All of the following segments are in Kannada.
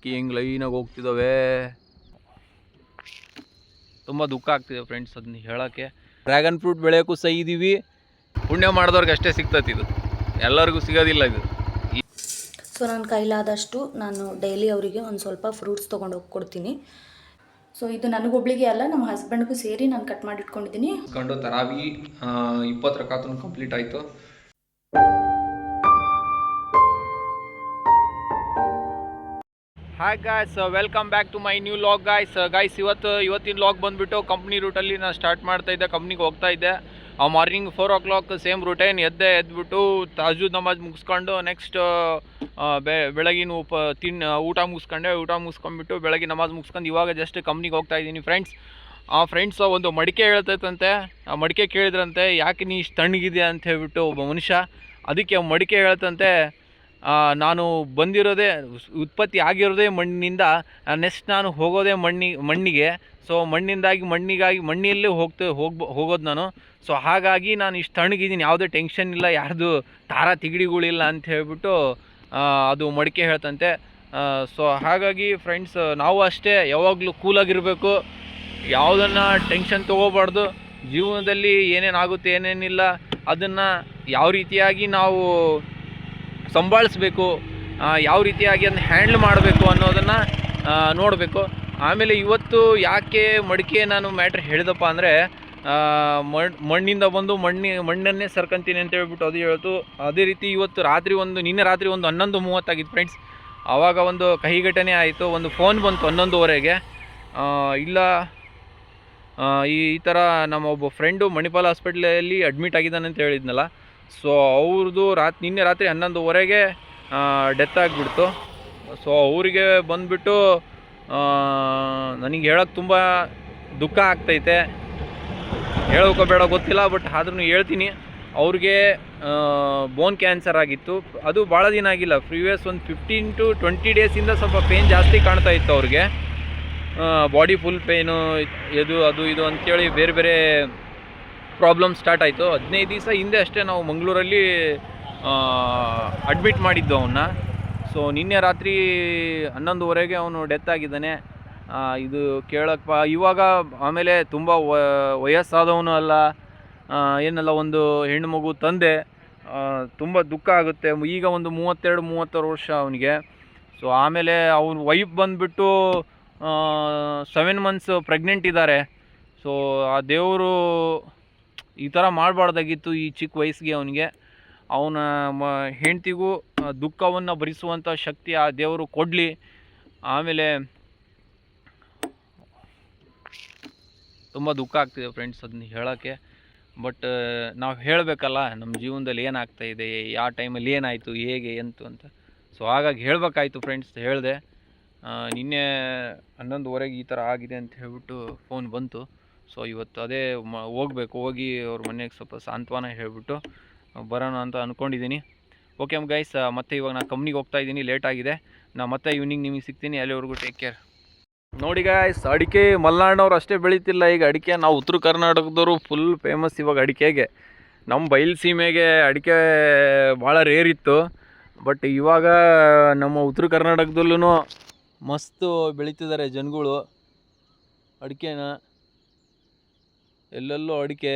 ಹಕ್ಕಿ ಹೆಂಗೆ ಲೈನಾಗಿ ಹೋಗ್ತಿದ್ದಾವೆ. ತುಂಬ ದುಃಖ ಆಗ್ತಿದೆ ಫ್ರೆಂಡ್ಸ್ ಅದನ್ನ ಹೇಳೋಕ್ಕೆ. ಡ್ರ್ಯಾಗನ್ ಫ್ರೂಟ್ ಬೆಳೆಯೋಕ್ಕೂ ಸಹ ಇದ್ದೀವಿ, ಪುಣ್ಯ ಮಾಡಿದವ್ರಿಗೆ ಅಷ್ಟೇ ಸಿಗ್ತೈತಿ, ಇದು ಎಲ್ಲರಿಗೂ ಸಿಗೋದಿಲ್ಲ ಇದು. ಸೊ ನನ್ನ ಕೈಲಾದಷ್ಟು ನಾನು ಡೈಲಿ ಅವರಿಗೆ ಒಂದು ಸ್ವಲ್ಪ ಫ್ರೂಟ್ಸ್ ತೊಗೊಂಡೋಗಿ ಕೊಡ್ತೀನಿ. ಸೊ ಇದು ನನಗೊಬ್ಳಿಗೆ ಅಲ್ಲ, ನಮ್ಮ ಹಸ್ಬೆಂಡ್ಗೂ ಸೇರಿ ನಾನು ಕಟ್ ಮಾಡಿ ಇಟ್ಕೊಂಡಿದ್ದೀನಿ. ಕಂಡು ತರಾವಿ 20 ರಕಾತನು ಕಂಪ್ಲೀಟ್ ಆಯಿತು. Hi guys, welcome back to my new log guys. ಇವತ್ತಿನ ಲಾಗ್ ಬಂದುಬಿಟ್ಟು ಕಂಪ್ನಿ ರೂಟಲ್ಲಿ ನಾನು ಸ್ಟಾರ್ಟ್ ಮಾಡ್ತಾ ಇದ್ದೆ, ಕಂಪ್ನಿಗೆ ಹೋಗ್ತಾ ಇದ್ದೆ. ಮಾರ್ನಿಂಗ್ 4 o'clock ಸೇಮ್ ರೂಟೈನ್ ಎದ್ಬಿಟ್ಟು ತಾಜುದ್ ನಮಾಜ್ ಮುಗಿಸ್ಕೊಂಡು ನೆಕ್ಸ್ಟ್ ಬೆಳಗಿನ ಊಟ ಮುಗಿಸ್ಕೊಂಡ್ಬಿಟ್ಟು ಬೆಳಗ್ಗೆ ನಮಾಜ್ ಮುಗಿಸ್ಕೊಂಡು ಇವಾಗ ಜಸ್ಟ್ ಕಂಪ್ನಿಗೆ ಹೋಗ್ತಾ ಇದ್ದೀನಿ ಫ್ರೆಂಡ್ಸ್. ಒಂದು ಮಡಿಕೆ ಹೇಳ್ತೈತಂತೆ, ಆ ಮಡಿಕೆ ಕೇಳಿದ್ರಂತೆ ಯಾಕೆ ನೀ ಇಷ್ಟು ತಣ್ಣಗಿದೆ ಅಂತ ಹೇಳ್ಬಿಟ್ಟು ಒಬ್ಬ ಮನುಷ್ಯ. ಅದಕ್ಕೆ ಮಡಿಕೆ ಹೇಳ್ತಂತೆ, ನಾನು ಬಂದಿರೋದೇ ಉತ್ಪತ್ತಿ ಆಗಿರೋದೇ ಮಣ್ಣಿನಿಂದ, ನೆಕ್ಸ್ಟ್ ನಾನು ಹೋಗೋದೇ ಮಣ್ಣಿಗೆ. ಸೊ ಮಣ್ಣಿಯಲ್ಲೇ ಹೋಗೋದು ನಾನು. ಸೊ ಹಾಗಾಗಿ ನಾನು ಇಷ್ಟು ತಣ್ಣಗಿದ್ದೀನಿ, ಯಾವುದೇ ಟೆನ್ಷನ್ ಇಲ್ಲ, ಯಾರ್ದು ತಿಗಡಿಗಳಿಲ್ಲ ಅಂತ ಹೇಳ್ಬಿಟ್ಟು ಅದು ಮಡಿಕೆ ಹೇಳ್ತಂತೆ. ಸೊ ಹಾಗಾಗಿ ಫ್ರೆಂಡ್ಸ್, ನಾವು ಅಷ್ಟೇ ಯಾವಾಗಲೂ ಕೂಲಾಗಿರಬೇಕು, ಯಾವುದನ್ನು ಟೆನ್ಷನ್ ತೊಗೋಬಾರ್ದು. ಜೀವನದಲ್ಲಿ ಏನೇನಾಗುತ್ತೆ ಏನೇನಿಲ್ಲ ಅದನ್ನು ಯಾವ ರೀತಿಯಾಗಿ ನಾವು ಸಂಭಾಳಿಸ್ಬೇಕು, ಯಾವ ರೀತಿಯಾಗಿ ಅದನ್ನ ಹ್ಯಾಂಡ್ಲ್ ಮಾಡಬೇಕು ಅನ್ನೋದನ್ನು ನೋಡಬೇಕು. ಆಮೇಲೆ ಇವತ್ತು ಯಾಕೆ ಮಡಿಕೆ ನಾನು ಮ್ಯಾಟ್ರ್ ಹೇಳಿದಪ್ಪ ಅಂದರೆ, ಮಣ್ಣಿಂದ ಬಂದು ಮಣ್ಣನ್ನೇ ಸರ್ಕಂತೀನಿ ಅಂತ ಹೇಳ್ಬಿಟ್ಟು ಅದು ಹೇಳ್ತು. ಅದೇ ರೀತಿ ನಿನ್ನೆ ರಾತ್ರಿ ಒಂದು 11:30 ಆಗಿತ್ತು ಫ್ರೆಂಡ್ಸ್. ಆವಾಗ ಒಂದು ಕಹಿ ಘಟನೆ ಆಯಿತು. ಒಂದು ಫೋನ್ ಬಂತು 11:30ಗೆ. ಇಲ್ಲ ಈ ಥರ ನಮ್ಮ ಒಬ್ಬ ಫ್ರೆಂಡು ಮಣಿಪಾಲ್ ಹಾಸ್ಪಿಟ್ಲಲ್ಲಿ ಅಡ್ಮಿಟ್ ಆಗಿದ್ದಾನೆ ಅಂತ ಹೇಳಿದ್ನಲ್ಲ. ಸೊ ಅವ್ರದ್ದು ನಿನ್ನೆ ರಾತ್ರಿ 11:30ಗೆ ಡೆತ್ ಆಗಿಬಿಡ್ತು. ಸೊ ಅವರಿಗೆ ಬಂದುಬಿಟ್ಟು ನನಗೆ ಹೇಳೋಕ್ಕೆ ತುಂಬ ದುಃಖ ಆಗ್ತೈತೆ, ಹೇಳೋಕೆ ಬೇಡ ಗೊತ್ತಿಲ್ಲ, ಬಟ್ ಆದ್ರೂ ಹೇಳ್ತೀನಿ. ಅವ್ರಿಗೆ ಬೋನ್ ಕ್ಯಾನ್ಸರ್ ಆಗಿತ್ತು. ಅದು ಭಾಳ ದಿನ ಆಗಿಲ್ಲ, ಪ್ರೀವಿಯಸ್ ಒಂದು 15 to 20 ಡೇಸಿಂದ ಸ್ವಲ್ಪ ಪೇನ್ ಜಾಸ್ತಿ ಕಾಣ್ತಾ ಇತ್ತು ಅವ್ರಿಗೆ. ಬಾಡಿ ಫುಲ್ ಪೇನು, ಇದು ಅಂಥೇಳಿ ಬೇರೆ ಬೇರೆ ಪ್ರಾಬ್ಲಮ್ ಸ್ಟಾರ್ಟ್ ಆಯಿತು. 15 ದಿವಸ ಹಿಂದೆ ಅಷ್ಟೇ ನಾವು ಮಂಗಳೂರಲ್ಲಿ ಅಡ್ಮಿಟ್ ಮಾಡಿದ್ದು ಅವನ್ನ. ಸೊ ನಿನ್ನೆ ರಾತ್ರಿ 11:30ಗೆ ಅವನು ಡೆತ್ ಆಗಿದ್ದಾನೆ. ಇದು ಕೇಳೋಕ್ಕೆ ಇವಾಗ ಆಮೇಲೆ ತುಂಬ ವಯಸ್ಸಾದವನು ಅಲ್ಲ, ಏನಲ್ಲ, ಒಂದು ಹೆಣ್ಣು ಮಗು ತಂದೆ. ತುಂಬ ದುಃಖ ಆಗುತ್ತೆ. ಈಗ ಒಂದು 32-33 ವರ್ಷ ಅವನಿಗೆ. ಸೊ ಆಮೇಲೆ ಅವ್ನ ವೈಫ್ ಬಂದುಬಿಟ್ಟು 7 months ಪ್ರೆಗ್ನೆಂಟ್ ಇದ್ದಾರೆ. ಸೊ ಆ ದೇವರು ಈ ಥರ ಮಾಡಬಾರ್ದಾಗಿತ್ತು ಈ ಚಿಕ್ಕ ವಯಸ್ಸಿಗೆ ಅವನಿಗೆ. ಅವನ ಹೆಂಡತಿಗೂ ದುಃಖವನ್ನು ಭರಿಸುವಂಥ ಶಕ್ತಿ ಆ ದೇವರು ಕೊಡಲಿ. ಆಮೇಲೆ ತುಂಬ ದುಃಖ ಆಗ್ತಿದೆ ಫ್ರೆಂಡ್ಸ್ ಅದನ್ನ ಹೇಳೋಕ್ಕೆ. ಬಟ್ ನಾವು ಹೇಳಬೇಕಲ್ಲ ನಮ್ಮ ಜೀವನದಲ್ಲಿ ಏನಾಗ್ತಾಯಿದೆ, ಯಾವ ಟೈಮಲ್ಲಿ ಏನಾಯಿತು, ಹೇಗೆ ಎಂತು ಅಂತ. ಸೊ ಹಾಗಾಗಿ ಹೇಳಬೇಕಾಯ್ತು ಫ್ರೆಂಡ್ಸ್, ಹೇಳಿದೆ. ನಿನ್ನೆ 11:30ಗೆ ಈ ಥರ ಆಗಿದೆ ಅಂತ ಹೇಳ್ಬಿಟ್ಟು ಫೋನ್ ಬಂತು. ಸೊ ಇವತ್ತು ಅದೇ ಹೋಗಿ ಅವ್ರ ಮನೆಗೆ ಸ್ವಲ್ಪ ಸಾಂತ್ವನ ಹೇಳಿಬಿಟ್ಟು ಬರೋಣ ಅಂತ ಅಂದ್ಕೊಂಡಿದ್ದೀನಿ. ಓಕೆ ಗೈಸ್, ಮತ್ತೆ ಇವಾಗ ನಾನು ಕಂಪ್ನಿಗೆ ಹೋಗ್ತಾ ಇದ್ದೀನಿ, ಲೇಟ್ ಆಗಿದೆ. ನಾನು ಮತ್ತೆ ಈವ್ನಿಂಗ್ ನಿಮಗೆ ಸಿಗ್ತೀನಿ. ಅಲ್ಲಿವರೆಗೂ ಟೇಕ್ ಕೇರ್. ನೋಡಿ ಗಾಯ್ಸ್, ಅಡಿಕೆ ಮಲೆನಾಡಿನವ್ರು ಅಷ್ಟೇ ಬೆಳೀತಿಲ್ಲ ಈಗ ಅಡಿಕೆ. ನಾವು ಉತ್ತರ ಕರ್ನಾಟಕದವರು ಫುಲ್ ಫೇಮಸ್ ಇವಾಗ ಅಡಿಕೆಗೆ. ನಮ್ಮ ಬಯಲುಸೀಮೆಗೆ ಅಡಿಕೆ ಭಾಳ ರೇರ್ ಇತ್ತು, ಬಟ್ ಇವಾಗ ನಮ್ಮ ಉತ್ತರ ಕರ್ನಾಟಕದಲ್ಲೂ ಮಸ್ತು ಬೆಳೀತಿದ್ದಾರೆ ಜನಗಳು ಅಡಿಕೆನ. ಎಲ್ಲೆಲ್ಲೋ ಅಡಿಕೆ.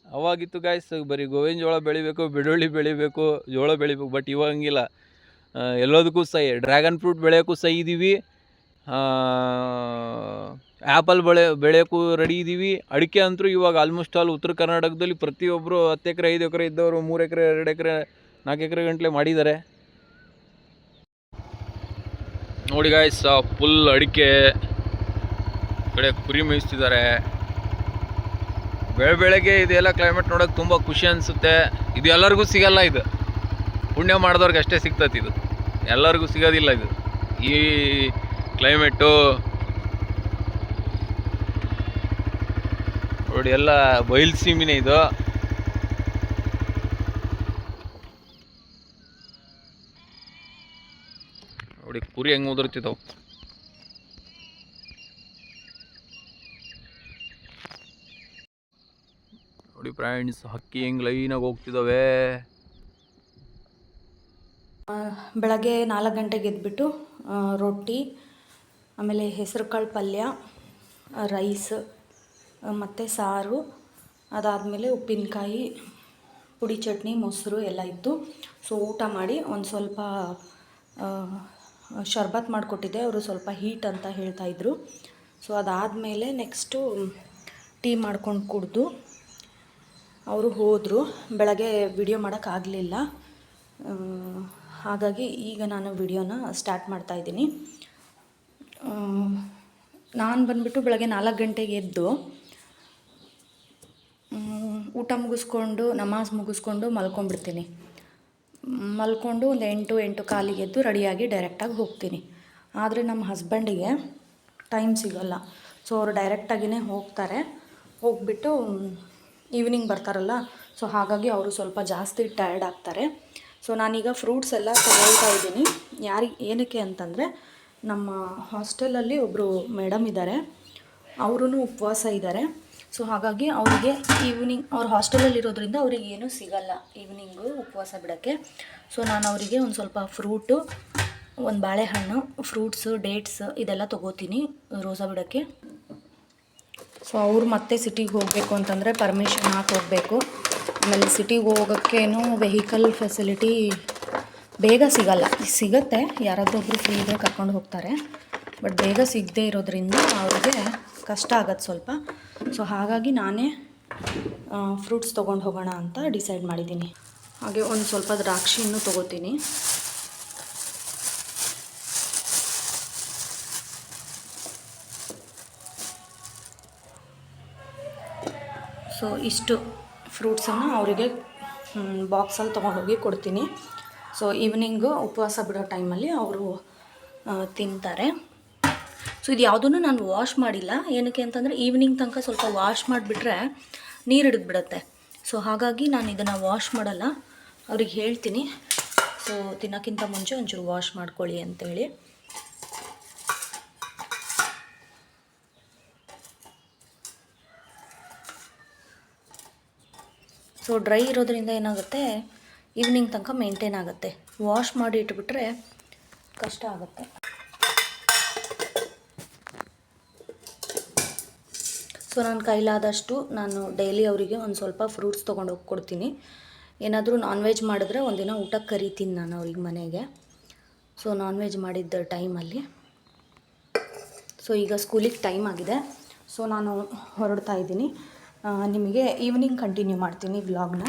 ಅವಾಗಿತ್ತು ಗಾಯ್ಸ್, ಬರೀ ಗೋವಿನ ಜೋಳ ಬೆಳಿಬೇಕು, ಬೆಳ್ಳುಳ್ಳಿ ಬೆಳಿಬೇಕು, ಜೋಳ ಬೆಳಿಬೇಕು. ಬಟ್ ಇವಾಗ ಹಂಗಿಲ್ಲ, ಎಲ್ಲದಕ್ಕೂ ಸಹಿ. ಡ್ರ್ಯಾಗನ್ ಫ್ರೂಟ್ ಬೆಳೆಯೋಕ್ಕೂ ಸಹಿ ಇದ್ದೀವಿ, ಆ್ಯಪಲ್ ಬೆಳೆಯೋಕ್ಕೂ ರೆಡಿ ಇದ್ದೀವಿ. ಅಡಿಕೆ ಅಂತೂ ಇವಾಗ ಆಲ್ಮೋಸ್ಟ್ ಆಲ್ ಉತ್ತರ ಕರ್ನಾಟಕದಲ್ಲಿ ಪ್ರತಿಯೊಬ್ಬರು 10 ಎಕರೆ 5 ಎಕರೆ ಇದ್ದವರು 3 ಎಕರೆ 2 ಎಕರೆ 4 ಎಕರೆ ಗಂಟಲೆ ಮಾಡಿದ್ದಾರೆ. ನೋಡಿ ಗಾಯ್ಸ್, ಫುಲ್ ಅಡಿಕೆ. ಕಡೆ ಕುರಿ ಮೇಯಿಸ್ತಿದ್ದಾರೆ. ಬೆಳಗ್ಗೆ ಇದೆಲ್ಲ ಕ್ಲೈಮೇಟ್ ನೋಡೋಕೆ ತುಂಬ ಖುಷಿ ಅನಿಸುತ್ತೆ. ಇದು ಎಲ್ಲರಿಗೂ ಸಿಗಲ್ಲ, ಇದು ಪುಣ್ಯ ಮಾಡಿದವ್ರಿಗೆ ಅಷ್ಟೇ ಸಿಗ್ತೈತಿ, ಇದು ಎಲ್ಲರಿಗೂ ಸಿಗೋದಿಲ್ಲ ಇದು ಈ ಕ್ಲೈಮೇಟು. ನೋಡಿ ಎಲ್ಲ ಬಯಲುಸೀಮೆನೇ ಇದು. ನೋಡಿ ಕುರಿ ಹೆಂಗೆ ಉದುರ್ತಿದ್ದಾವೆ. ನೋಡಿ ಫ್ರೆಂಡ್ಸ್, ಹಕ್ಕಿ ಹೆಂಗೆ ಲೈನಾಗಿ ಹೋಗ್ತಿದ್ದಾವೆ. ಬೆಳಗ್ಗೆ 4 ಗಂಟೆಗೆ ಎದ್ಬಿಟ್ಟು ರೊಟ್ಟಿ, ಆಮೇಲೆ ಹೆಸರುಕಾಳು ಪಲ್ಯ, ರೈಸ್ ಮತ್ತು ಸಾರು, ಅದಾದಮೇಲೆ ಉಪ್ಪಿನಕಾಯಿ, ಪುಡಿ ಚಟ್ನಿ, ಮೊಸರು ಎಲ್ಲ ಇತ್ತು. ಸೊ ಊಟ ಮಾಡಿ ಒಂದು ಸ್ವಲ್ಪ ಶರ್ಬತ್ ಮಾಡಿಕೊಟ್ಟಿದ್ದೆ. ಅವರು ಸ್ವಲ್ಪ ಹೀಟ್ ಅಂತ ಹೇಳ್ತಾಯಿದ್ರು. ಸೊ ಅದಾದಮೇಲೆ ನೆಕ್ಸ್ಟು ಟೀ ಮಾಡ್ಕೊಂಡು ಕುಡಿದು ಅವರು ಹೋದರು. ಬೆಳಗ್ಗೆ ವಿಡಿಯೋ ಮಾಡೋಕ್ಕಾಗಲಿಲ್ಲ, ಹಾಗಾಗಿ ಈಗ ನಾನು ವಿಡಿಯೋನ ಸ್ಟಾರ್ಟ್ ಮಾಡ್ತಾಯಿದ್ದೀನಿ. ನಾನು ಬಂದುಬಿಟ್ಟು ಬೆಳಗ್ಗೆ 4 ಗಂಟೆಗೆ ಎದ್ದು ಊಟ ಮುಗಿಸ್ಕೊಂಡು ನಮಾಜ್ ಮುಗಿಸ್ಕೊಂಡು ಮಲ್ಕೊಂಡ್ಬಿಡ್ತೀನಿ. ಮಲ್ಕೊಂಡು ಒಂದು 8-8:15 ಎದ್ದು ರೆಡಿಯಾಗಿ ಡೈರೆಕ್ಟಾಗಿ ಹೋಗ್ತೀನಿ. ಆದರೆ ನಮ್ಮ ಹಸ್ಬೆಂಡಿಗೆ ಟೈಮ್ ಸಿಗೋಲ್ಲ. ಸೊ ಅವರು ಡೈರೆಕ್ಟಾಗಿಯೇ ಹೋಗ್ತಾರೆ. ಹೋಗಿಬಿಟ್ಟು ಈವ್ನಿಂಗ್ ಬರ್ತಾರಲ್ಲ, ಸೊ ಹಾಗಾಗಿ ಅವರು ಸ್ವಲ್ಪ ಜಾಸ್ತಿ ಟಯರ್ಡ್ ಆಗ್ತಾರೆ. ಸೊ ನಾನೀಗ ಫ್ರೂಟ್ಸ್ ಎಲ್ಲ ತಗೊಳ್ತಾ ಇದ್ದೀನಿ. ಏನಕ್ಕೆ ಅಂತಂದರೆ ನಮ್ಮ ಹಾಸ್ಟೆಲಲ್ಲಿ ಒಬ್ಬರು ಮೇಡಮ್ ಇದ್ದಾರೆ, ಅವರೂ ಉಪವಾಸ ಇದ್ದಾರೆ. ಸೊ ಹಾಗಾಗಿ ಅವರಿಗೆ ಈವ್ನಿಂಗ್ ಅವ್ರ ಹಾಸ್ಟೆಲಲ್ಲಿ ಇರೋದ್ರಿಂದ ಅವ್ರಿಗೆ ಏನೂ ಸಿಗಲ್ಲ ಈವ್ನಿಂಗು ಉಪವಾಸ ಬಿಡೋಕ್ಕೆ. ಸೊ ನಾನು ಅವರಿಗೆ ಒಂದು ಸ್ವಲ್ಪ ಫ್ರೂಟು, ಒಂದು ಬಾಳೆಹಣ್ಣು, ಫ್ರೂಟ್ಸು, ಡೇಟ್ಸ್ ಇದೆಲ್ಲ ತೊಗೋತೀನಿ ರೋಸಾ ಬಿಡೋಕ್ಕೆ. ಸೊ ಅವ್ರು ಮತ್ತೆ ಸಿಟಿಗೆ ಹೋಗಬೇಕು ಅಂತಂದರೆ ಪರ್ಮಿಷನ್ ಹಾಕಿ ಹೋಗಬೇಕು. ಆಮೇಲೆ ಸಿಟಿಗೆ ಹೋಗೋಕ್ಕೇನು ವೆಹಿಕಲ್ ಫೆಸಿಲಿಟಿ ಬೇಗ ಸಿಗುತ್ತೆ, ಯಾರಾದ್ರೊಬ್ಬರು ಫ್ರೀ ಇದ್ದರೆ ಕರ್ಕೊಂಡು ಹೋಗ್ತಾರೆ. ಬಟ್ ಬೇಗ ಸಿಗದೇ ಇರೋದ್ರಿಂದ ಅವ್ರಿಗೆ ಕಷ್ಟ ಆಗತ್ತೆ ಸ್ವಲ್ಪ. ಸೊ ಹಾಗಾಗಿ ನಾನೇ ಫ್ರೂಟ್ಸ್ ತೊಗೊಂಡು ಹೋಗೋಣ ಅಂತ ಡಿಸೈಡ್ ಮಾಡಿದ್ದೀನಿ. ಹಾಗೆ ಒಂದು ಸ್ವಲ್ಪ ದ್ರಾಕ್ಷಿಯನ್ನು ತೊಗೋತೀನಿ. ಸೊ ಇಷ್ಟು ಫ್ರೂಟ್ಸನ್ನು ಅವರಿಗೆ ಬಾಕ್ಸಲ್ಲಿ ತೊಗೊಂಡೋಗಿ ಕೊಡ್ತೀನಿ. ಸೊ ಈವ್ನಿಂಗು ಉಪವಾಸ ಬಿಡೋ ಟೈಮಲ್ಲಿ ಅವರು ತಿಂತಾರೆ. ಸೊ ಇದು ಯಾವುದೂ ನಾನು ವಾಶ್ ಮಾಡಿಲ್ಲ. ಏನಕ್ಕೆ ಅಂತಂದರೆ ಈವ್ನಿಂಗ್ ತನಕ ಸ್ವಲ್ಪ ವಾಶ್ ಮಾಡಿಬಿಟ್ರೆ ನೀರು ಹಿಡಿದ್ಬಿಡುತ್ತೆ. ಸೊ ಹಾಗಾಗಿ ನಾನು ಇದನ್ನು ವಾಶ್ ಮಾಡಲ್ಲ. ಅವ್ರಿಗೆ ಹೇಳ್ತೀನಿ, ಸೊ ತಿನ್ನೋಕ್ಕಿಂತ ಮುಂಚೆ ಒಂಚೂರು ವಾಶ್ ಮಾಡ್ಕೊಳ್ಳಿ ಅಂತೇಳಿ. ಸೊ ಡ್ರೈ ಇರೋದ್ರಿಂದ ಏನಾಗುತ್ತೆ, ಈವ್ನಿಂಗ್ ತನಕ ಮೇಂಟೈನ್ ಆಗುತ್ತೆ. ವಾಶ್ ಮಾಡಿ ಇಟ್ಬಿಟ್ರೆ ಕಷ್ಟ ಆಗುತ್ತೆ. ಸೊ ನಾನು ಕೈಲಾದಷ್ಟು ನಾನು ಡೈಲಿ ಅವರಿಗೆ ಒಂದು ಸ್ವಲ್ಪ ಫ್ರೂಟ್ಸ್ ತೊಗೊಂಡೋಗಿ ಕೊಡ್ತೀನಿ. ಏನಾದರೂ ನಾನ್ ವೆಜ್ ಮಾಡಿದ್ರೆ ಒಂದಿನ ಊಟಕ್ಕೆ ಕರಿತೀನಿ ನಾನು ಅವ್ರಿಗೆ ಮನೆಗೆ. ಸೊ ನಾನ್ ವೆಜ್ ಮಾಡಿದ್ದ ಟೈಮಲ್ಲಿ. ಸೊ ಈಗ ಸ್ಕೂಲಿಗೆ ಟೈಮ್ ಆಗಿದೆ. ಸೊ ನಾನು ಹೊರಡ್ತಾ ಇದ್ದೀನಿ. ನಿಮಗೆ ಈವ್ನಿಂಗ್ ಕಂಟಿನ್ಯೂ ಮಾಡ್ತೀನಿ ವ್ಲಾಗ್ನ.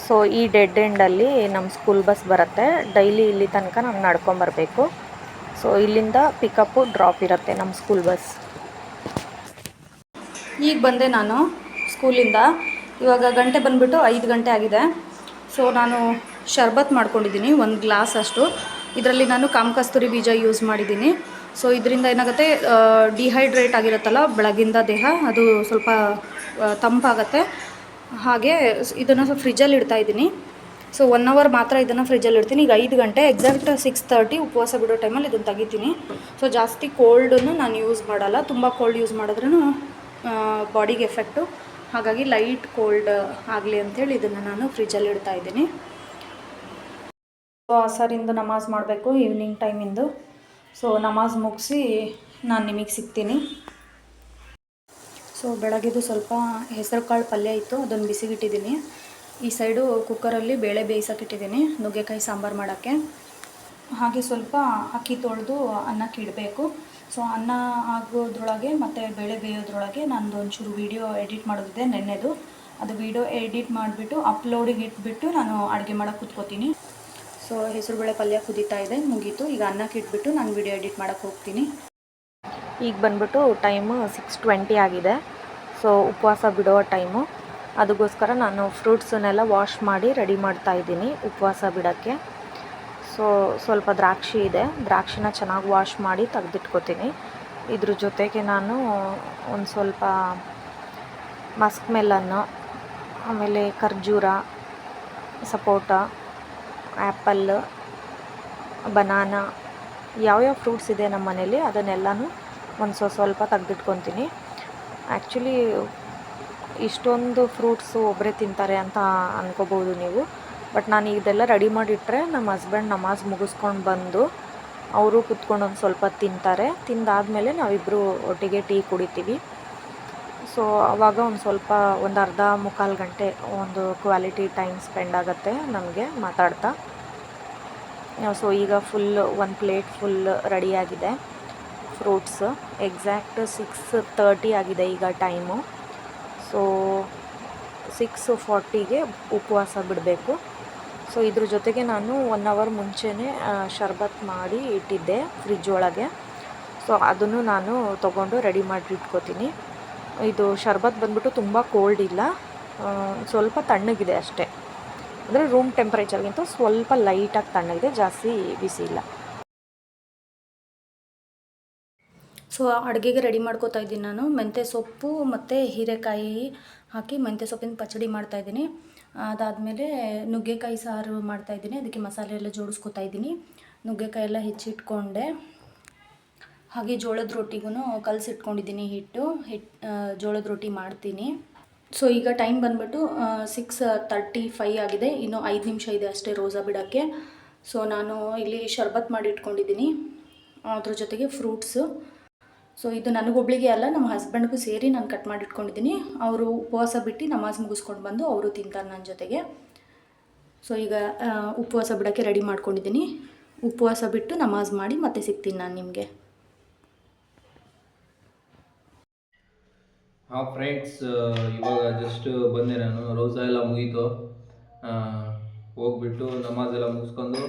ಸೊ ಈ ಡೆಡ್ ಎಂಡಲ್ಲಿ ನಮ್ಮ ಸ್ಕೂಲ್ ಬಸ್ ಬರುತ್ತೆ. ಡೈಲಿ ಇಲ್ಲಿ ತನಕ ನಾವು ನಡ್ಕೊಂಬರ್ಬೇಕು. ಸೊ ಇಲ್ಲಿಂದ ಪಿಕಪ್ಪು ಡ್ರಾಪ್ ಇರುತ್ತೆ ನಮ್ಮ ಸ್ಕೂಲ್ ಬಸ್. ಈಗ ಬಂದೆ ನಾನು ಸ್ಕೂಲಿಂದ. ಇವಾಗ ಗಂಟೆ ಬಂದುಬಿಟ್ಟು 5 ಗಂಟೆ ಆಗಿದೆ. ಸೊ ನಾನು ಶರ್ಬತ್ ಮಾಡ್ಕೊಂಡಿದ್ದೀನಿ 1 ಗ್ಲಾಸ್ ಅಷ್ಟು. ಇದರಲ್ಲಿ ನಾನು ಕಾಮಕಸ್ತೂರಿ ಬೀಜ ಯೂಸ್ ಮಾಡಿದ್ದೀನಿ. ಸೊ ಇದರಿಂದ ಏನಾಗುತ್ತೆ, ಡಿಹೈಡ್ರೇಟ್ ಆಗಿರುತ್ತಲ್ಲ ಬೆಳಗಿಂದ ದೇಹ, ಅದು ಸ್ವಲ್ಪ ತಂಪಾಗುತ್ತೆ. ಹಾಗೆ ಇದನ್ನು ಫ್ರಿಜ್ಜಲ್ಲಿ ಇಡ್ತಾಯಿದ್ದೀನಿ. ಸೊ 1 ಅವರ್ ಮಾತ್ರ ಇದನ್ನು ಫ್ರಿಜ್ಜಲ್ಲಿ ಇಡ್ತೀನಿ. ಈಗ 5 ಗಂಟೆ ಎಕ್ಸಾಕ್ಟ್ 6:30 ಉಪವಾಸ ಬಿಡೋ ಟೈಮಲ್ಲಿ ಇದನ್ನು ತೆಗಿತೀನಿ. ಸೊ ಜಾಸ್ತಿ ಕೋಲ್ಡನ್ನು ನಾನು ಯೂಸ್ ಮಾಡಲ್ಲ. ತುಂಬ ಕೋಲ್ಡ್ ಯೂಸ್ ಮಾಡಿದ್ರೂ ಬಾಡಿಗೆ ಎಫೆಕ್ಟು. ಹಾಗಾಗಿ ಲೈಟ್ ಕೋಲ್ಡ್ ಆಗಲಿ ಅಂಥೇಳಿ ಇದನ್ನು ನಾನು ಫ್ರಿಜ್ಜಲ್ಲಿ ಇಡ್ತಾಯಿದ್ದೀನಿ. ಸೊ ಅಸರಿಂದ ನಮಾಜ್ ಮಾಡಬೇಕು ಈವ್ನಿಂಗ್ ಟೈಮಿಂದು. ಸೊ ನಮಾಜ್ ಮುಗಿಸಿ ನಾನು ನಿಮಗೆ ಸಿಗ್ತೀನಿ. ಸೊ ಬೆಳಗ್ಗೆದು ಸ್ವಲ್ಪ ಹೆಸರು ಕಾಳು ಪಲ್ಯ ಇತ್ತು, ಅದನ್ನು ಬಿಸಿಗಿಟ್ಟಿದ್ದೀನಿ. ಈ ಸೈಡು ಕುಕ್ಕರಲ್ಲಿ ಬೇಳೆ ಬೇಯಿಸೋಕ್ಕಿಟ್ಟಿದ್ದೀನಿ ನುಗ್ಗೆಕಾಯಿ ಸಾಂಬಾರು ಮಾಡೋಕ್ಕೆ. ಹಾಗೆ ಸ್ವಲ್ಪ ಅಕ್ಕಿ ತೊಳೆದು ಅನ್ನಕ್ಕೆ ಇಡಬೇಕು. ಸೊ ಅನ್ನ ಆಗೋದ್ರೊಳಗೆ ಮತ್ತು ಬೇಳೆ ಬೇಯೋದ್ರೊಳಗೆ ನಂದು ಒಂಚೂರು ವೀಡಿಯೋ ಎಡಿಟ್ ಮಾಡೋದಿದೆ ನೆನ್ನೆದು. ಅದು ವೀಡಿಯೋ ಎಡಿಟ್ ಮಾಡಿಬಿಟ್ಟು ಅಪ್ಲೋಡಿಗೆ ಇಟ್ಬಿಟ್ಟು ನಾನು ಅಡುಗೆ ಮಾಡೋಕ್ಕೆ ಕೂತ್ಕೋತೀನಿ. ಸೊ ಹೆಸರುಬೇಳೆ ಪಲ್ಯ ಕುದೀತಾ ಇದೆ, ಮುಗೀತು. ಈಗ ಅನ್ನಕ್ಕೆ ಇಟ್ಬಿಟ್ಟು ನಾನು ವೀಡಿಯೋ ಎಡಿಟ್ ಮಾಡೋಕ್ಕೆ ಹೋಗ್ತೀನಿ. ಈಗ ಬಂದ್ಬಿಟ್ಟು ಟೈಮು 6:20 ಆಗಿದೆ. ಸೊ ಉಪವಾಸ ಬಿಡೋ ಟೈಮು. ಅದಕ್ಕೋಸ್ಕರ ನಾನು ಫ್ರೂಟ್ಸನ್ನೆಲ್ಲ ವಾಶ್ ಮಾಡಿ ರೆಡಿ ಮಾಡ್ತಾಯಿದ್ದೀನಿ ಉಪವಾಸ ಬಿಡೋಕ್ಕೆ. ಸೊ ಸ್ವಲ್ಪ ದ್ರಾಕ್ಷಿ ಇದೆ, ದ್ರಾಕ್ಷಿನ ಚೆನ್ನಾಗಿ ವಾಶ್ ಮಾಡಿ ತೆಗೆದಿಟ್ಕೋತೀನಿ. ಇದ್ರ ಜೊತೆಗೆ ನಾನು ಒಂದು ಸ್ವಲ್ಪ ಮಸ್ಕ್ ಮೆಲನ್ನು, ಆಮೇಲೆ ಖರ್ಜೂರ, ಸಪೋಟ, ಆ್ಯಪಲ್, ಬನಾನಾ, ಯಾವ್ಯಾವ ಫ್ರೂಟ್ಸ್ ಇದೆ ನಮ್ಮ ಮನೇಲಿ ಅದನ್ನೆಲ್ಲನೂ ಒಂದು ಸ್ವಲ್ಪ ತೆಗೆದಿಟ್ಕೊತೀನಿ. ಆ್ಯಕ್ಚುಲಿ ಇಷ್ಟೊಂದು ಫ್ರೂಟ್ಸು ಒಬ್ಬರೇ ತಿಂತಾರೆ ಅಂತ ಅಂದ್ಕೋಬೋದು ನೀವು. ಬಟ್ ನಾನು ಇದೆಲ್ಲ ರೆಡಿ ಮಾಡಿಟ್ರೆ ನಮ್ಮ ಹಸ್ಬೆಂಡ್ ನಮಾಜ್ ಮುಗಿಸ್ಕೊಂಡು ಬಂದು ಅವರು ಕುತ್ಕೊಂಡು ಒಂದು ಸ್ವಲ್ಪ ತಿಂತಾರೆ. ತಿಂದಾದಮೇಲೆ ನಾವಿಬ್ಬರು ಒಟ್ಟಿಗೆ ಟೀ ಕುಡಿತೀವಿ. ಸೊ ಆವಾಗ ಒಂದು ಸ್ವಲ್ಪ ಒಂದು ಅರ್ಧ ಮುಕ್ಕಾಲು ಗಂಟೆ ಒಂದು ಕ್ವಾಲಿಟಿ ಟೈಮ್ ಸ್ಪೆಂಡ್ ಆಗುತ್ತೆ ನಮಗೆ ಮಾತಾಡ್ತಾ. ಸೊ ಈಗ ಫುಲ್ ಒಂದು ಪ್ಲೇಟ್ ಫುಲ್ ರೆಡಿಯಾಗಿದೆ ಫ್ರೂಟ್ಸ್. ಎಕ್ಸಾಕ್ಟ್ 6:30 ಆಗಿದೆ ಈಗ ಟೈಮು. ಸೊ 6:40ಗೆ ಉಪವಾಸ ಬಿಡಬೇಕು. ಸೊ ಇದ್ರ ಜೊತೆಗೆ ನಾನು 1 ಅವರ್ ಮುಂಚೆನೇ ಶರ್ಬತ್ ಮಾಡಿ ಇಟ್ಟಿದ್ದೆ ಫ್ರಿಜ್ ಒಳಗೆ. ಸೊ ಅದನ್ನು ನಾನು ತೊಗೊಂಡು ರೆಡಿ ಮಾಡಿ ಇಟ್ಕೋತೀನಿ. ಇದು ಶರ್ಬತ್ ಬಂದ್ಬಿಟ್ಟು ತುಂಬ ಕೋಲ್ಡ್ ಇಲ್ಲ, ಸ್ವಲ್ಪ ತಣ್ಣಗಿದೆ ಅಷ್ಟೇ. ಅಂದರೆ ರೂಮ್ ಟೆಂಪ್ರೇಚರ್ಗಿಂತ ಸ್ವಲ್ಪ ಲೈಟಾಗಿ ತಣ್ಣಗಿದೆ, ಜಾಸ್ತಿ ಬಿಸಿ ಇಲ್ಲ. ಸೊ ಅಡುಗೆಗೆ ರೆಡಿ ಮಾಡ್ಕೋತಾ ಇದ್ದೀನಿ ನಾನು. ಮೆಂತ್ಯ ಸೊಪ್ಪು ಮತ್ತು ಹೀರೆಕಾಯಿ ಹಾಕಿ ಮೆಂತ್ಯ ಸೊಪ್ಪಿನ ಪಚಡಿ ಮಾಡ್ತಾಯಿದ್ದೀನಿ. ಅದಾದಮೇಲೆ ನುಗ್ಗೆಕಾಯಿ ಸಾರು ಮಾಡ್ತಾಯಿದ್ದೀನಿ. ಅದಕ್ಕೆ ಮಸಾಲೆ ಎಲ್ಲ ಜೋಡಿಸ್ಕೊತಾ ಇದ್ದೀನಿ. ನುಗ್ಗೆಕಾಯಿ ಎಲ್ಲ ಹೆಚ್ಚಿಟ್ಕೊಂಡೆ. ಹಾಗೆ ಜೋಳದ ರೊಟ್ಟಿಗೂ ಕಲಸಿಟ್ಕೊಂಡಿದ್ದೀನಿ ಹಿಟ್ಟು ಜೋಳದ ರೊಟ್ಟಿ ಮಾಡ್ತೀನಿ. ಸೊ ಈಗ ಟೈಮ್ ಬಂದುಬಿಟ್ಟು 6:35 ಆಗಿದೆ. ಇನ್ನೂ 5 ನಿಮಿಷ ಇದೆ ಅಷ್ಟೇ ರೋಸಾ ಬಿಡೋಕ್ಕೆ. ಸೊ ನಾನು ಇಲ್ಲಿ ಶರ್ಬತ್ ಮಾಡಿ ಇಟ್ಕೊಂಡಿದ್ದೀನಿ, ಅದ್ರ ಜೊತೆಗೆ ಫ್ರೂಟ್ಸು. ಸೊ ಇದು ನನಗೊಬ್ಳಿಗೆ ಅಲ್ಲ, ನಮ್ಮ ಹಸ್ಬೆಂಡ್ಗೂ ಸೇರಿ ನಾನು ಕಟ್ ಮಾಡಿ ಇಟ್ಕೊಂಡಿದ್ದೀನಿ. ಅವರು ಉಪವಾಸ ಬಿಟ್ಟು ನಮಾಜ್ ಮುಗಿಸ್ಕೊಂಡು ಬಂದು ಅವರು ತಿಂತಾರೆ ನನ್ನ ಜೊತೆಗೆ. ಸೊ ಈಗ ಉಪವಾಸ ಬಿಡೋಕ್ಕೆ ರೆಡಿ ಮಾಡ್ಕೊಂಡಿದ್ದೀನಿ. ಉಪವಾಸ ಬಿಟ್ಟು ನಮಾಜ್ ಮಾಡಿ ಮತ್ತೆ ಸಿಗ್ತೀನಿ ನಾನು ನಿಮಗೆ. ಹಾಂ ಫ್ರೆಂಡ್ಸ್, ಇವಾಗ ಜಸ್ಟ್ ಬಂದೆ ನಾನು. ರೋಸಾ ಎಲ್ಲ ಮುಗೀತು. ಹೋಗ್ಬಿಟ್ಟು ನಮಾಜೆಲ್ಲ ಮುಗಿಸ್ಕೊಂಡು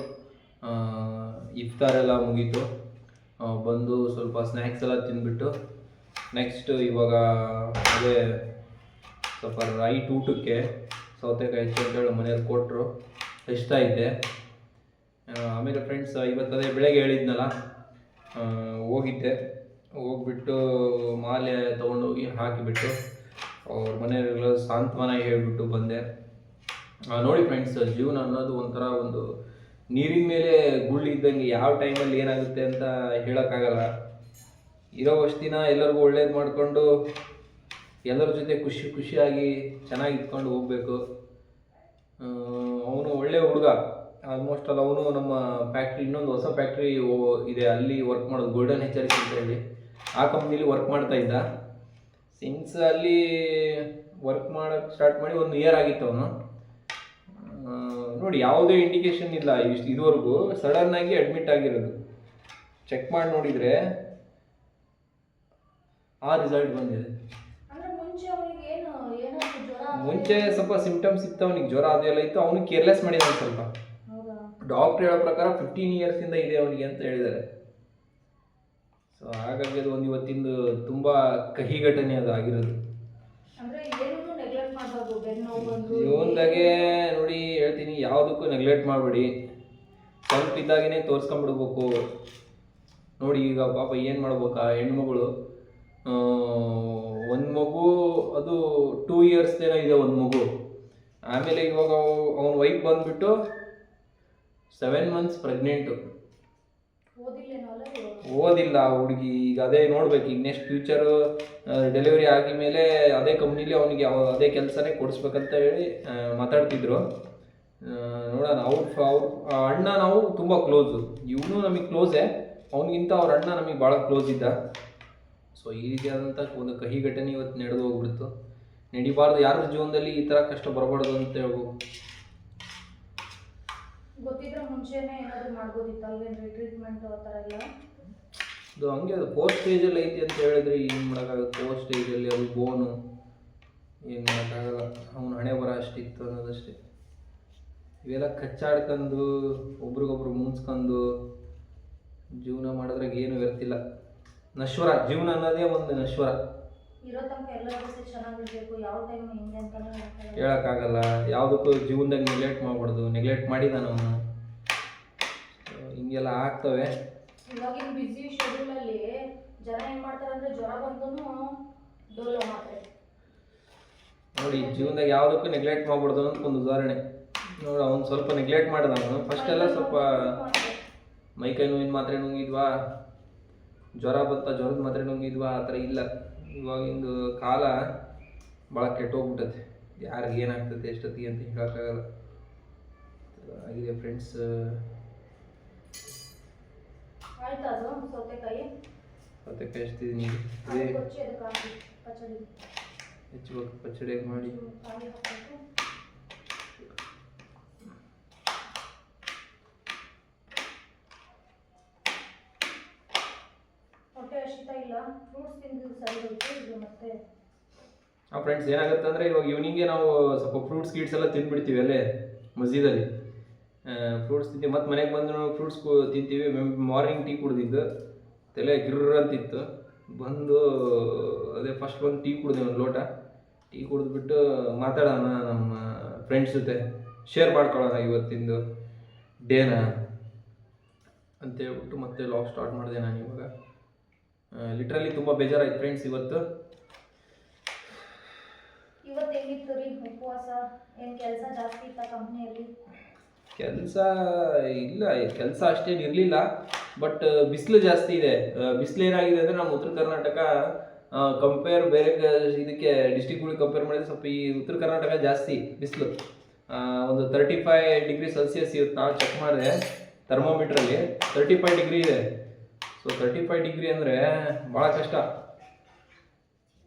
ಇಫ್ತಾರೆಲ್ಲ ಮುಗೀತು. ಬಂದು ಸ್ವಲ್ಪ ಸ್ನ್ಯಾಕ್ಸ್ ಎಲ್ಲ ತಿಂದ್ಬಿಟ್ಟು ನೆಕ್ಸ್ಟ್ ಇವಾಗ ಅದೇ ಸ್ವಲ್ಪ ರೈಟ್ ಊಟಕ್ಕೆ ಸೌತೆಕಾಯಿ ಹೆಚ್ಚು ಅಂತೇಳಿ ಮನೆಯಲ್ಲಿ ಕೊಟ್ಟರು, ಎಷ್ತಾ ಇದ್ದೆ. ಆಮೇಲೆ ಫ್ರೆಂಡ್ಸ್ ಇವತ್ತು ಅದೇ ಬೆಳಗ್ಗೆ ಹೇಳಿದ್ನಲ್ಲ, ಹೋಗ್ಬಿಟ್ಟು ಮಾಲೆ ತೊಗೊಂಡೋಗಿ ಹಾಕಿಬಿಟ್ಟು ಅವ್ರ ಮನೆಯವರೆಲ್ಲ ಸಾಂತ್ವನ ಹೇಳಿಬಿಟ್ಟು ಬಂದೆ. ನೋಡಿ ಫ್ರೆಂಡ್ಸ್, ಜೀವನ ಅನ್ನೋದು ಒಂಥರ ಒಂದು ನೀರಿನ ಮೇಲೆ ಗುಳ್ಳಿ ಇದ್ದಂಗೆ, ಯಾವ ಟೈಮಲ್ಲಿ ಏನಾಗುತ್ತೆ ಅಂತ ಹೇಳೋಕ್ಕಾಗಲ್ಲ. ಇರೋವಷ್ಟು ದಿನ ಎಲ್ಲರಿಗೂ ಒಳ್ಳೇದು ಮಾಡಿಕೊಂಡು ಎಲ್ಲರ ಜೊತೆ ಖುಷಿಯಾಗಿ ಚೆನ್ನಾಗಿ ಇಟ್ಕೊಂಡು ಹೋಗಬೇಕು. ಅವನು ಒಳ್ಳೆ ಹುಡುಗ. ಆಲ್ಮೋಸ್ಟ್ ಅಲ್ಲಿ ಅವನು ನಮ್ಮ ಫ್ಯಾಕ್ಟ್ರಿ, ಇನ್ನೊಂದು ಹೊಸ ಫ್ಯಾಕ್ಟ್ರಿ ಇದೆ, ಅಲ್ಲಿ ವರ್ಕ್ ಮಾಡೋದು, ಗೋಲ್ಡನ್ HRC ಅಂತ ಹೇಳಿ, ಆ ಕಂಪ್ನೀಲಿ ವರ್ಕ್ ಮಾಡ್ತಾ ಇದ್ದ. ಸಿನ್ಸ್ ಅಲ್ಲಿ ವರ್ಕ್ ಮಾಡೋಕ್ಕೆ ಸ್ಟಾರ್ಟ್ ಮಾಡಿ 1 ಇಯರ್ ಆಗಿತ್ತು ಅವನು. ನೋಡಿ, ಯಾವುದೇ ಇಂಡಿಕೇಶನ್ ಇಲ್ಲ ಇದುವರೆಗೂ. ಸಡನ್ನಾಗಿ ಅಡ್ಮಿಟ್ ಆಗಿರೋದು. ಚೆಕ್ ಮಾಡಿ ನೋಡಿದರೆ ಆ ರಿಸಲ್ಟ್ ಬಂದಿದೆ. ಮುಂಚೆ ಸ್ವಲ್ಪ ಸಿಂಪ್ಟಮ್ಸ್ ಇತ್ತು ಅವನಿಗೆ, ಜ್ವರ ಅದೆಲ್ಲ ಇತ್ತು. ಅವನಿಗೆ ಕೇರ್ಲೆಸ್ ಮಾಡಿದ್ದಾನೆ ಸ್ವಲ್ಪ. ಡಾಕ್ಟ್ರ್ ಹೇಳೋ ಪ್ರಕಾರ 15 ಇಯರ್ಸಿಂದ ಇದೆ ಅವನಿಗೆ ಅಂತ ಹೇಳಿದ್ದಾರೆ. ಸೊ ಹಾಗಾಗಿ ಅದು ಒಂದು ಇವತ್ತಿಂದು ತುಂಬ ಕಹಿ ಘಟನೆ ಅದು ಆಗಿರೋದು. ಜೀವನದಾಗೆ ನೋಡಿ ಹೇಳ್ತೀನಿ, ಯಾವುದಕ್ಕೂ ನೆಗ್ಲೆಕ್ಟ್ ಮಾಡಬೇಡಿ. ಸ್ವಲ್ಪ ಇದ್ದಾಗೇ ತೋರಿಸ್ಕೊಂಬಿಡ್ಬೇಕು. ನೋಡಿ ಈಗ ಪಾಪ ಏನು ಮಾಡ್ಬೇಕಾ, ಹೆಣ್ಮಗಳು ಒಂದು ಮಗು, ಅದು 2 ಇಯರ್ಸ್ದೇನೋ ಇದೆ ಒಂದು ಮಗು. ಆಮೇಲೆ ಇವಾಗ ಅವನ ವೈಫ್ ಬಂದುಬಿಟ್ಟು 7 ಮಂತ್ಸ್ ಪ್ರೆಗ್ನೆಂಟು. ಓದಿಲ್ಲ ಹುಡುಗಿ. ಈಗ ಅದೇ ನೋಡ್ಬೇಕು, ಈಗ ನೆಕ್ಸ್ಟ್ ಫ್ಯೂಚರು ಡೆಲಿವರಿ ಆಗಿ ಮೇಲೆ ಅದೇ ಕಂಪ್ನೀಲಿ ಅವನಿಗೆ ಅದೇ ಕೆಲಸನೇ ಕೊಡಿಸ್ಬೇಕಂತ ಹೇಳಿ ಮಾತಾಡ್ತಿದ್ರು. ನೋಡೋಣ. ಅವ್ರ ಅಣ್ಣ ನಾವು ತುಂಬ ಕ್ಲೋಸು. ಇವನು ನಮಗೆ ಕ್ಲೋಸೇ, ಅವನಿಗಿಂತ ಅವ್ರ ಅಣ್ಣ ನಮಗೆ ಭಾಳ ಕ್ಲೋಸ್ ಇದ್ದ. ಸೊ ಈ ರೀತಿಯಾದಂಥ ಒಂದು ಕಹಿ ಘಟನೆ ಇವತ್ತು ನಡೆದು ಹೋಗ್ಬಿಡ್ತು. ನಡಿಬಾರ್ದು, ಯಾರ ಜೀವನದಲ್ಲಿ ಈ ಥರ ಕಷ್ಟ ಬರಬಾರ್ದು ಅಂತ ಹೇಳ್ಬೋದು. ಗೊತ್ತಿದ್ರೆ ಮುಂಚೆನೇ ಏನಾದರೂ ಮಾಡ್ಬೋದಿತ್ತು ಅಲ್ವೇನ್ರಿ, ಟ್ರೀಟ್ಮೆಂಟ್ ಆ ಥರ ಎಲ್ಲ. ಅದು ಹಂಗೆ, ಅದು 4th ಸ್ಟೇಜಲ್ಲಿ ಐತಿ ಅಂತ ಹೇಳಿದ್ರೆ ಏನು ಮಾಡೋಕ್ಕಾಗುತ್ತೆ. 4th ಸ್ಟೇಜಲ್ಲಿ ಅದು ಬೋನು, ಏನು ಮಾಡೋಕ್ಕಾಗಲ್ಲ. ಅವನ ಹಣೆ ಬರ ಅಷ್ಟಿತ್ತು ಅನ್ನೋದಷ್ಟೇ. ಇವೆಲ್ಲ ಕಚ್ಚಾಡ್ಕೊಂಡು ಒಬ್ರಿಗೊಬ್ರು ಮುನ್ಸ್ಕೊಂಡು ಜೀವನ ಮಾಡಿದ್ರಾಗ ಏನು ವ್ಯರ್ತಿಲ್ಲ. ನಶ್ವರ ಜೀವನ ಅನ್ನೋದೇ ಒಂದು ನಶ್ವರ. ಹೇಳೋಕ್ಕಾಗಲ್ಲ. ಯಾವುದಕ್ಕೂ ಜೀವನದಾಗ ನೆಗ್ಲೆಕ್ಟ್ ಮಾಡಬಾರ್ದು. ನೆಗ್ಲೆಕ್ಟ್ ಮಾಡಿದ ನಾವು ಹಿಂಗೆಲ್ಲ ಆಗ್ತವೆ. ಇವಾಗಿನ ಬಿಸಿ ಶೆಡ್ಯೂಲಲ್ಲಿ ಜನ ಏನು ಮಾಡ್ತಾರೆ ಅಂದರೆ ಜ್ವರ ಬಂದೂ ಡೋಲೋ ಮಾಡ್ತಾರೆ. ನೋಡಿ, ಜೀವನದಾಗ ಯಾವುದಕ್ಕೂ ನೆಗ್ಲೆಕ್ಟ್ ಮಾಡಬಾರ್ದು ಅಂತ ಒಂದು ಉದಾಹರಣೆ. ನೋಡಿ, ಅವ್ನು ಸ್ವಲ್ಪ ನೆಗ್ಲೆಕ್ಟ್ ಮಾಡಿದ. ಅವನು ಫಸ್ಟ್ ಎಲ್ಲ ಸ್ವಲ್ಪ ಮೈಕೈ ನೋವಿನ ಮಾತ್ರೆ ನುಂಗಿದ್ವಾ, ಜ್ವರ ಬಂತ ಜ್ವರದ ಮಾತ್ರೆ ನುಂಗಿದ್ವಾ, ಆ ಥರ ಇಲ್ಲ. ಇವಾಗಿಂದು ಕಾಲ ಭಾಳ ಕೆಟ್ಟೋಗ್ಬಿಟ್ಟೈತೆ. ಯಾರಿಗೆ ಏನಾಗ್ತದೆ ಎಷ್ಟೊತ್ತಿಗೆ ಅಂತ ಹೇಳೋಕ್ಕಾಗಲ್ಲ. ಆಗಿದೆ ಫ್ರೆಂಡ್ಸ್. ಆಯ್ತಾ ಅದು ಸೌತೆಕಾಯಿ ಹಚ್ತಿದ್ದೀನಿ. ಇದೇ ಕೊಚ್ಚಿ ಅದಕ್ಕೆ ಹಾಕಿ ಪಚಡಿ ಹೆಚ್ಚಬೇಕು, ಪಚ್ಚಡಿ ಮಾಡಿ ಕಾಯಿ ಹಾಕಬೇಕು. ಹೊಟ್ಟೆ ಹಸಿತಾ ಇಲ್ಲ, ಫ್ರೂಟ್ಸ್ ತಿಂದು ಸರಿ ಹೋಯ್ತು ಇದು ಮತ್ತೆ. ಫ್ರೆಂಡ್ಸ್ ಏನಾಗುತ್ತೆ ಅಂದರೆ ಇವಾಗ ಈವ್ನಿಂಗ್ಗೆ ನಾವು ಸ್ವಲ್ಪ ಫ್ರೂಟ್ಸ್ ಗೀಟ್ಸ್ ಎಲ್ಲ ತಿಂದ್ಬಿಡ್ತೀವಿ ಅಲ್ಲೇ ಮಸ್ಜಿದಲ್ಲಿ. ಫ್ರೂಟ್ಸ್ ತಿಂತೀವಿ, ಮತ್ತು ಮನೆಗೆ ಬಂದು ಫ್ರೂಟ್ಸ್ ತಿಂತೀವಿ. ಮಾರ್ನಿಂಗ್ ಟೀ ಕುಡ್ದಿದ್ದು ತಲೆ ಗಿರ್ರ ಅಂತಿತ್ತು. ಬಂದು ಅದೇ ಫಸ್ಟ್ ಬಂದು ಟೀ ಕುಡಿದೆ, ಒಂದು ಲೋಟ ಟೀ ಕುಡಿದ್ಬಿಟ್ಟು ಮಾತಾಡೋಣ ನಮ್ಮ ಫ್ರೆಂಡ್ಸ್ ಜೊತೆ, ಶೇರ್ ಮಾಡ್ಕೊಳ್ಳೋಣ ಇವತ್ತಿಂದು ಡೇನ ಅಂತ ಹೇಳ್ಬಿಟ್ಟು ಮತ್ತೆ ಲಾಗ್ ಸ್ಟಾರ್ಟ್ ಮಾಡಿದೆ ನಾನು ಇವಾಗ. ಲಿಟ್ರಲಿ ತುಂಬ ಬೇಜಾರಾಯ್ತು ಫ್ರೆಂಡ್ಸ್ ಇವತ್ತು. ಇವತ್ತು ಹೆಂಗಿತ್ತು ರೀ ಉಪವಾಸ? ಏನು ಕೆಲಸ ಜಾಸ್ತಿ ಇತ್ತ ಕಂಪ್ನಿಯಲ್ಲಿ? ಕೆಲಸ ಇಲ್ಲ, ಕೆಲಸ ಅಷ್ಟೇನು ಇರಲಿಲ್ಲ, ಬಟ್ ಬಿಸಿಲು ಜಾಸ್ತಿ ಇದೆ. ಬಿಸಿಲು ಏನಾಗಿದೆ ಅಂದರೆ ನಮ್ಮ ಉತ್ತರ ಕರ್ನಾಟಕ ಕಂಪೇರ್ ಬೇರೆ ಇದಕ್ಕೆ ಡಿಸ್ಟಿಕ್ಗಳಿಗೆ ಕಂಪೇರ್ ಮಾಡಿದ್ರೆ ಸ್ವಲ್ಪ ಈ ಉತ್ತರ ಕರ್ನಾಟಕ ಜಾಸ್ತಿ ಬಿಸಿಲು. ಒಂದು 35 ಡಿಗ್ರಿ ಸೆಲ್ಸಿಯಸ್ ಇರುತ್ತೆ. ನಾವು ಚೆಕ್ ಮಾಡಿದೆ ಥರ್ಮೋಮೀಟ್ರಲ್ಲಿ 35 ಡಿಗ್ರಿ ಇದೆ. ಸೊ 35 ಡಿಗ್ರಿ ಅಂದರೆ ಭಾಳ ಕಷ್ಟ.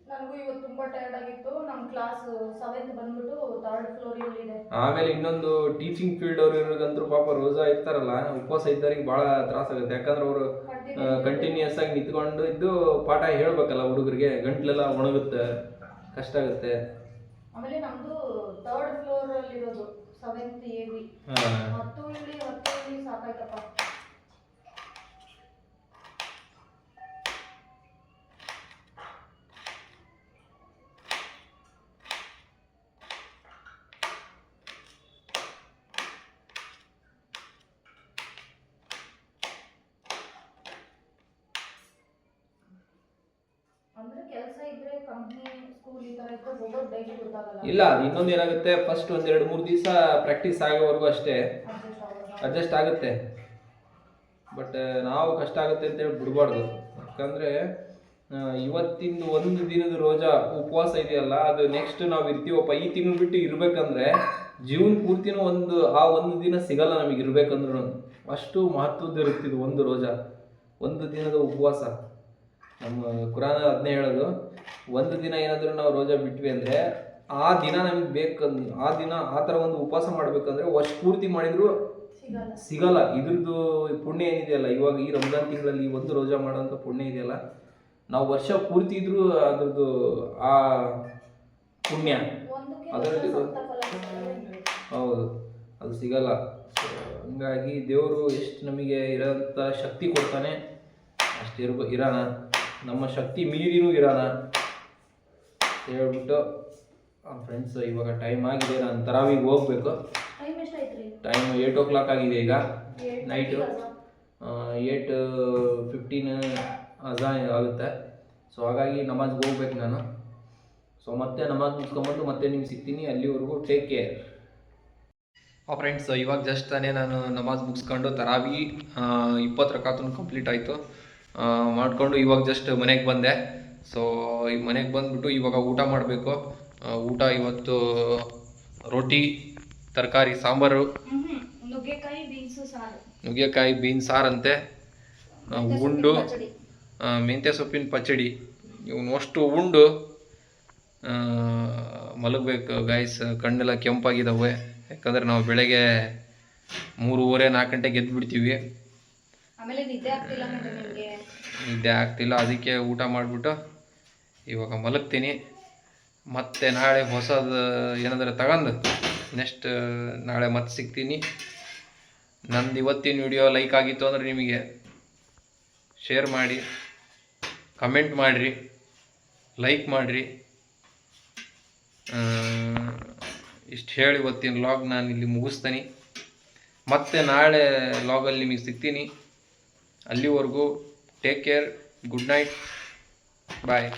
ನನಗೂ ಇವತ್ತು ತುಂಬ ಟಯರ್ಡ್ ಆಗಿತ್ತು. ನಮ್ಮ ಕ್ಲಾಸ್ 7th ಬಂದ್ಬಿಟ್ಟು 3rd ಫ್ಲೋರಲ್ಲಿ ಇದೆ. ಆಮೇಲೆ ಇನ್ನೊಂದು ಟೀಚಿಂಗ್ ಫೀಲ್ಡ್ ಅವ್ರು ಇರೋದಂತೂ ಪಾಪ ರೋಜಾ ಇರ್ತಾರಲ್ಲ, ಉಪವಾಸ ಇದ್ದವ್ರಿಗೆ ಭಾಳ ತ್ರಾಸಾಗುತ್ತೆ. ಯಾಕಂದ್ರೆ ಅವರು ಕಂಟಿನ್ಯೂಸ್ ಆಗಿ ನಿಂತ್ಕೊಂಡು ಇದ್ದು ಪಾಠ ಹೇಳ್ಬೇಕಲ್ಲ ಹುಡುಗರಿಗೆ, ಗಂಟ್ಲೆಲ್ಲ ಒಣಗುತ್ತೆ, ಕಷ್ಟ ಆಗುತ್ತೆ. ಆಮೇಲೆ ನಮ್ಮದು 3rd ಫ್ಲೋರಲ್ಲಿ ಇರೋದು 7th AB. 10 ಇಳಿ ಸಾಕಾಯ್ತಪ್ಪ. ಅಂದ್ರೆ ಕೆಲಸ ಇದ್ರೆ ಕಂಪ್ನಿ ಸ್ಕೂಲ್ ಈ ತರ ಇದ್ರೆ ಹೋಗೋದು ಡೈಲಿ ಗೊತ್ತಾಗಲ್ಲ. ಇಲ್ಲ, ಅದು ಇನ್ನೊಂದು ಏನಾಗುತ್ತೆ, ಫಸ್ಟ್ ಒಂದು 2-3 ದಿವಸ ಪ್ರಾಕ್ಟೀಸ್ ಆಗೋವರೆಗೂ ಅಷ್ಟೇ ಅಡ್ಜಸ್ಟ್ ಆಗುತ್ತೆ. ಬಟ್ ನಾವು ಕಷ್ಟ ಆಗುತ್ತೆ ಅಂತೇಳಿ ಬಿಡಬಾರ್ದು. ಯಾಕಂದರೆ ಇವತ್ತಿಂದು ಒಂದು ದಿನದ ರೋಜಾ ಉಪವಾಸ ಇದೆಯಲ್ಲ, ಅದು ನೆಕ್ಸ್ಟ್ ನಾವು ಇರ್ತೀವಪ್ಪ ಈ ತಿಂಗಳು ಬಿಟ್ಟು ಇರಬೇಕಂದ್ರೆ ಜೀವನ ಪೂರ್ತಿನೂ ಒಂದು ದಿನ ಸಿಗಲ್ಲ ನಮಗೆ ಇರಬೇಕಂದ್ರೂ. ಅಷ್ಟು ಮಹತ್ವದ್ದು ಇರುತ್ತಿದ್ದು ಒಂದು ರೋಜಾ, ಒಂದು ದಿನದ ಉಪವಾಸ. ನಮ್ಮ ಕುರಾನ ಅದನ್ನೇ ಹೇಳೋದು, ಒಂದು ದಿನ ಏನಾದರೂ ನಾವು ರೋಜಾ ಬಿಟ್ವಿ ಅಂದರೆ ಆ ದಿನ ನಮಗೆ ಬೇಕಂದ್ರೆ, ಆ ದಿನ ಆ ಥರ ಒಂದು ಉಪವಾಸ ಮಾಡಬೇಕಂದ್ರೆ ವರ್ಷ ಪೂರ್ತಿ ಮಾಡಿದರೂ ಸಿಗಲ್ಲ. ಇದ್ರದ್ದು ಪುಣ್ಯ ಏನಿದೆಯಲ್ಲ, ಇವಾಗ ಈ ರಂಜಾನ್ ತಿಂಗಳಲ್ಲಿ ಒಂದು ರೋಜಾ ಮಾಡೋಂಥ ಪುಣ್ಯ ಇದೆಯಲ್ಲ, ನಾವು ವರ್ಷ ಪೂರ್ತಿ ಇದ್ರೂ ಅದ್ರದ್ದು ಆ ಪುಣ್ಯ ಅದರಲ್ಲಿ ಹೌದು, ಅದು ಸಿಗಲ್ಲ. ಸೊ ಹಂಗಾಗಿ ದೇವರು ಎಷ್ಟು ನಮಗೆ ಇರೋಂಥ ಶಕ್ತಿ ಕೊಡ್ತಾನೆ ಅಷ್ಟು ಇರೋಣ, ನಮ್ಮ ಶಕ್ತಿ ಮೀರಿನೂ ಇರೋಣ ಹೇಳ್ಬಿಟ್ಟು ಫ್ರೆಂಡ್ಸ್ ಇವಾಗ ಟೈಮ್ ಆಗಿದೆ. ನಾನು ತರಾವಿಗೆ ಹೋಗ್ಬೇಕು. ಟೈಮ್ 8 o'clock ಆಗಿದೆ ಈಗ, ನೈಟು 8:15 ಅಜಾನ್ ಆಗುತ್ತೆ. ಸೊ ಹಾಗಾಗಿ ನಮಾಜ್ಗೆ ಹೋಗ್ಬೇಕು ನಾನು. ಸೊ ಮತ್ತೆ ನಮಾಜ್ ಮುಗಿಸ್ಕೊಂಬಂದು ಮತ್ತೆ ನಿಮ್ಗೆ ಸಿಗ್ತೀನಿ. ಅಲ್ಲಿವರೆಗೂ ಟೇಕ್ ಕೇರ್. ಫ್ರೆಂಡ್ಸ್ ಇವಾಗ ಜಸ್ಟ್ ತಾನೇ ನಾನು ನಮಾಜ್ ಮುಗಿಸ್ಕೊಂಡು ತರಾವಿ 20 ರಕಾತನ್ನು ಕಂಪ್ಲೀಟ್ ಆಯಿತು ಮಾಡಿಕೊಂಡು ಇವಾಗ ಜಸ್ಟ್ ಮನೆಗೆ ಬಂದೆ. ಸೊ ಈ ಮನೆಗೆ ಬಂದುಬಿಟ್ಟು ಇವಾಗ ಊಟ ಮಾಡಬೇಕು. ಊಟ ಇವತ್ತು ರೋಟಿ, ತರಕಾರಿ, ಸಾಂಬಾರು, ನುಗ್ಗೆಕಾಯಿ ಬೀನ್ಸ್ ಸಾರಂತೆ, ಉಂಡು, ಮೆಂತ್ಯ ಸೊಪ್ಪಿನ ಪಚ್ಚಡಿ. ಇವನ್ನಷ್ಟು ಉಂಡು ಮಲಗಬೇಕು ಗೈಸ್. ಕಣ್ಣೆಲ್ಲ ಕೆಂಪಾಗಿದ್ದಾವೆ, ಯಾಕಂದರೆ ನಾವು ಬೆಳಗ್ಗೆ 3:30-4 ಗಂಟೆಗೆ ಎದ್ದು ಬಿಡ್ತೀವಿ. ನಿದ್ದೆ ಆಗ್ತಿಲ್ಲ, ಅದಕ್ಕೆ ಊಟ ಮಾಡಿಬಿಟ್ಟು ಇವಾಗ ಮಲಗ್ತೀನಿ. ಮತ್ತು ನಾಳೆ ಹೊಸದು ಏನಾದರೂ ತಗೊಂಡು ನೆಕ್ಸ್ಟ್ ನಾಳೆ ಮತ್ತೆ ಸಿಗ್ತೀನಿ. ನಂದು ಇವತ್ತಿನ ವಿಡಿಯೋ ಲೈಕ್ ಆಗಿತ್ತು ಅಂದರೆ ನಿಮಗೆ ಶೇರ್ ಮಾಡಿ, ಕಮೆಂಟ್ ಮಾಡಿರಿ, ಲೈಕ್ ಮಾಡಿರಿ. ಇಷ್ಟು ಹೇಳಿ ಇವತ್ತಿನ ವ್ಲಾಗ್ ನಾನು ಇಲ್ಲಿ ಮುಗಿಸ್ತೀನಿ. ಮತ್ತೆ ನಾಳೆ ವ್ಲಾಗಲ್ಲಿ ನಿಮಗೆ ಸಿಗ್ತೀನಿ. ಅಲ್ಲಿವರೆಗೂ ಟೇಕ್ ಕೇರ್, ಗುಡ್ ನೈಟ್, ಬಾಯ್.